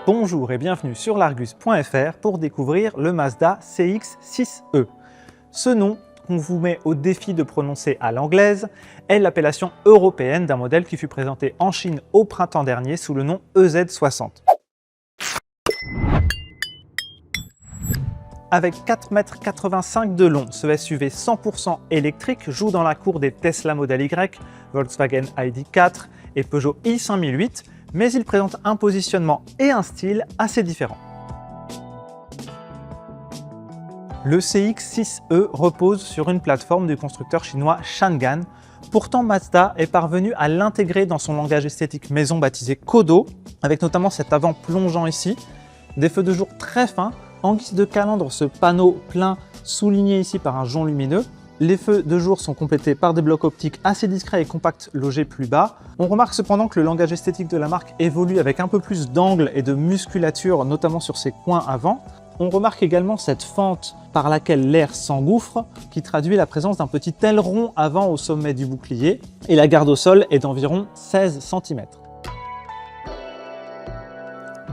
Bonjour et bienvenue sur l'Argus.fr pour découvrir le Mazda CX-6e. Ce nom, qu'on vous met au défi de prononcer à l'anglaise, est l'appellation européenne d'un modèle qui fut présenté en Chine au printemps dernier sous le nom EZ60. Avec 4,85 m de long, ce SUV 100% électrique joue dans la cour des Tesla Model Y, Volkswagen ID.4 et Peugeot i5008, mais il présente un positionnement et un style assez différents. Le CX-6e repose sur une plateforme du constructeur chinois Changan. Pourtant, Mazda est parvenu à l'intégrer dans son langage esthétique maison baptisé Kodo, avec notamment cet avant plongeant ici, des feux de jour très fins. En guise de calandre, ce panneau plein souligné ici par un jonc lumineux. Les feux de jour sont complétés par des blocs optiques assez discrets et compacts logés plus bas. On remarque cependant que le langage esthétique de la marque évolue avec un peu plus d'angle et de musculature, notamment sur ses coins avant. On remarque également cette fente par laquelle l'air s'engouffre, qui traduit la présence d'un petit aileron avant au sommet du bouclier, et la garde au sol est d'environ 16 cm.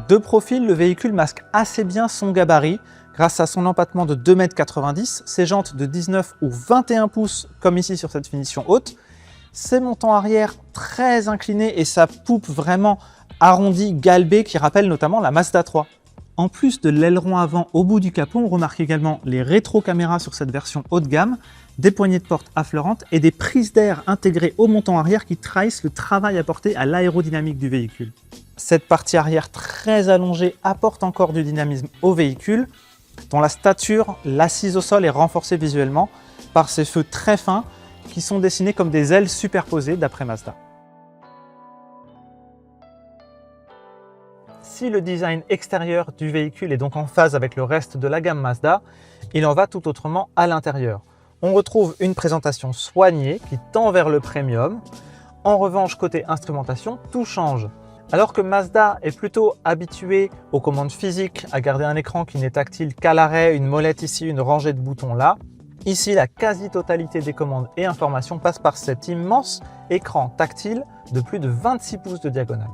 De profil, le véhicule masque assez bien son gabarit grâce à son empattement de 2,90 m, ses jantes de 19 ou 21 pouces comme ici sur cette finition haute, ses montants arrière très inclinés et sa poupe vraiment arrondie, galbée qui rappelle notamment la Mazda 3. En plus de l'aileron avant au bout du capot, on remarque également les rétro-caméras sur cette version haut de gamme, des poignées de porte affleurantes et des prises d'air intégrées au montant arrière qui trahissent le travail apporté à l'aérodynamique du véhicule. Cette partie arrière très allongée apporte encore du dynamisme au véhicule, dont la stature, l'assise au sol est renforcée visuellement par ces feux très fins qui sont dessinés comme des ailes superposées d'après Mazda. Si le design extérieur du véhicule est donc en phase avec le reste de la gamme Mazda, il en va tout autrement à l'intérieur. On retrouve une présentation soignée qui tend vers le premium. En revanche, côté instrumentation, tout change. Alors que Mazda est plutôt habitué aux commandes physiques, à garder un écran qui n'est tactile qu'à l'arrêt, une molette ici, une rangée de boutons là, ici la quasi-totalité des commandes et informations passe par cet immense écran tactile de plus de 26 pouces de diagonale.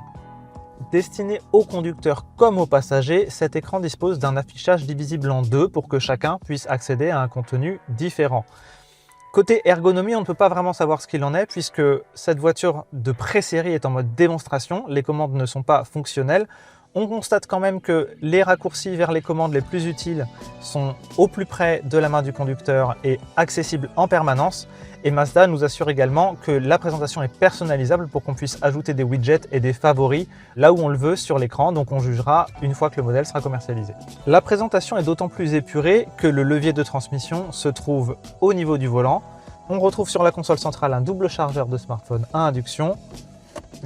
Destiné aux conducteurs comme aux passagers, cet écran dispose d'un affichage divisible en deux pour que chacun puisse accéder à un contenu différent. Côté ergonomie, on ne peut pas vraiment savoir ce qu'il en est puisque cette voiture de pré-série est en mode démonstration, les commandes ne sont pas fonctionnelles. On constate quand même que les raccourcis vers les commandes les plus utiles sont au plus près de la main du conducteur et accessibles en permanence. Et Mazda nous assure également que la présentation est personnalisable pour qu'on puisse ajouter des widgets et des favoris là où on le veut sur l'écran, donc on jugera une fois que le modèle sera commercialisé. La présentation est d'autant plus épurée que le levier de transmission se trouve au niveau du volant. On retrouve sur la console centrale un double chargeur de smartphone à induction,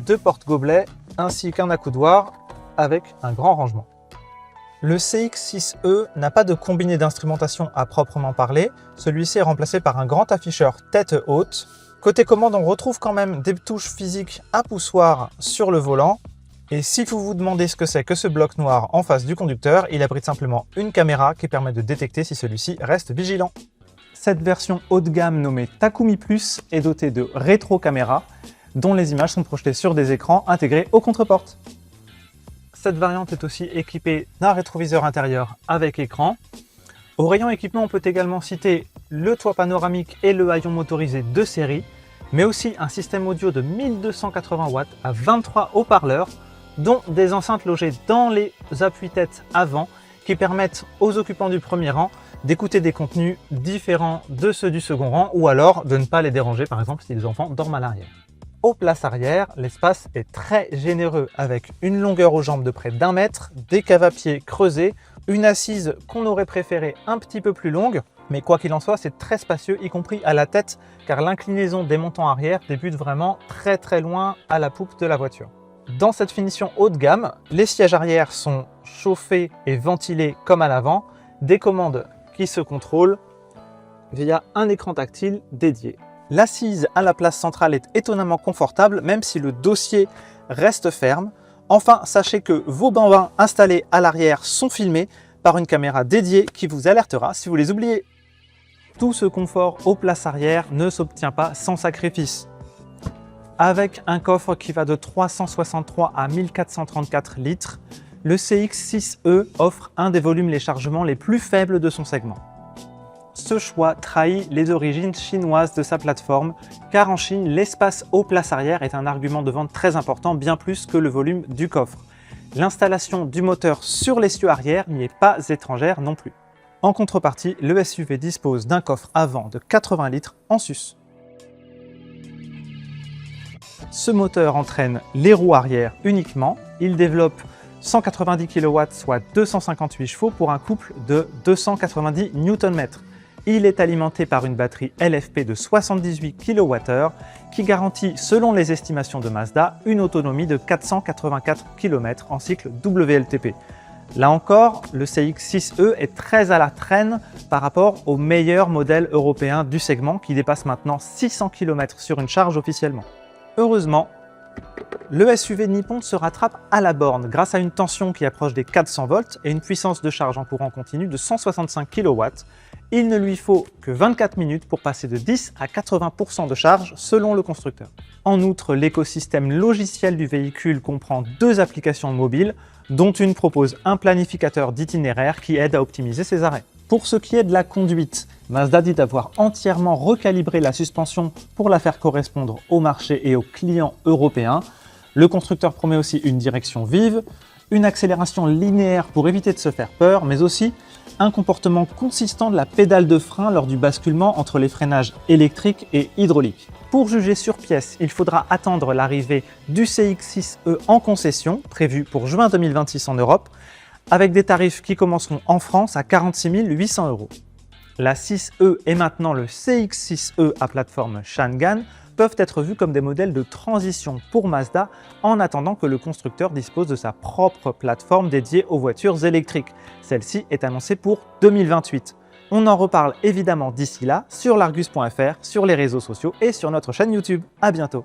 deux porte-gobelets ainsi qu'un accoudoir avec un grand rangement. Le CX-6e n'a pas de combiné d'instrumentation à proprement parler, celui-ci est remplacé par un grand afficheur tête haute. Côté commande, on retrouve quand même des touches physiques à poussoir sur le volant. Et si vous vous demandez ce que c'est que ce bloc noir en face du conducteur, il abrite simplement une caméra qui permet de détecter si celui-ci reste vigilant. Cette version haut de gamme nommée Takumi Plus est dotée de rétro-caméras dont les images sont projetées sur des écrans intégrés aux contreportes. Cette variante est aussi équipée d'un rétroviseur intérieur avec écran. Au rayon équipement, on peut également citer le toit panoramique et le haillon motorisé de série, mais aussi un système audio de 1280 watts à 23 haut-parleurs, dont des enceintes logées dans les appuis-têtes avant qui permettent aux occupants du premier rang d'écouter des contenus différents de ceux du second rang ou alors de ne pas les déranger, par exemple si les enfants dorment à l'arrière. Aux places arrière, l'espace est très généreux avec une longueur aux jambes de près d'1 mètre, des caves à pied creusés, une assise qu'on aurait préféré un petit peu plus longue, mais quoi qu'il en soit, c'est très spacieux, y compris à la tête, car l'inclinaison des montants arrière débute vraiment très loin à la poupe de la voiture. Dans cette finition haut de gamme, les sièges arrière sont chauffés et ventilés comme à l'avant, des commandes qui se contrôlent via un écran tactile dédié. L'assise à la place centrale est étonnamment confortable, même si le dossier reste ferme. Enfin, sachez que vos bambins installés à l'arrière sont filmés par une caméra dédiée qui vous alertera si vous les oubliez. Tout ce confort aux places arrière ne s'obtient pas sans sacrifice. Avec un coffre qui va de 363 à 1434 litres, Le CX-6E offre un des volumes les chargements les plus faibles de son segment. Ce choix trahit les origines chinoises de sa plateforme, car en Chine, l'espace haut place arrière est un argument de vente très important, bien plus que le volume du coffre. L'installation du moteur sur l'essieu arrière n'y est pas étrangère non plus. En contrepartie, le SUV dispose d'un coffre avant de 80 litres en sus. Ce moteur entraîne les roues arrière uniquement. Il développe 190 kW, soit 258 chevaux pour un couple de 290 Nm. Il est alimenté par une batterie LFP de 78 kWh qui garantit, selon les estimations de Mazda, une autonomie de 484 km en cycle WLTP. Là encore, le CX-6E est très à la traîne par rapport aux meilleurs modèles européens du segment qui dépassent maintenant 600 km sur une charge officiellement. Heureusement, le SUV nippon se rattrape à la borne grâce à une tension qui approche des 400 volts et une puissance de charge en courant continu de 165 kW. Il ne lui faut que 24 minutes pour passer de 10 à 80% de charge selon le constructeur. En outre, l'écosystème logiciel du véhicule comprend 2 applications mobiles, dont une propose un planificateur d'itinéraire qui aide à optimiser ses arrêts. Pour ce qui est de la conduite, Mazda dit avoir entièrement recalibré la suspension pour la faire correspondre au marché et aux clients européens. Le constructeur promet aussi une direction vive, une accélération linéaire pour éviter de se faire peur, mais aussi un comportement consistant de la pédale de frein lors du basculement entre les freinages électriques et hydrauliques. Pour juger sur pièce, il faudra attendre l'arrivée du CX-6E en concession, prévue pour juin 2026 en Europe, avec des tarifs qui commenceront en France à 46 800 €. La 6E et maintenant le CX-6E à plateforme Changan peuvent être vus comme des modèles de transition pour Mazda en attendant que le constructeur dispose de sa propre plateforme dédiée aux voitures électriques. Celle-ci est annoncée pour 2028. On en reparle évidemment d'ici là sur l'Argus.fr, sur les réseaux sociaux et sur notre chaîne YouTube. À bientôt!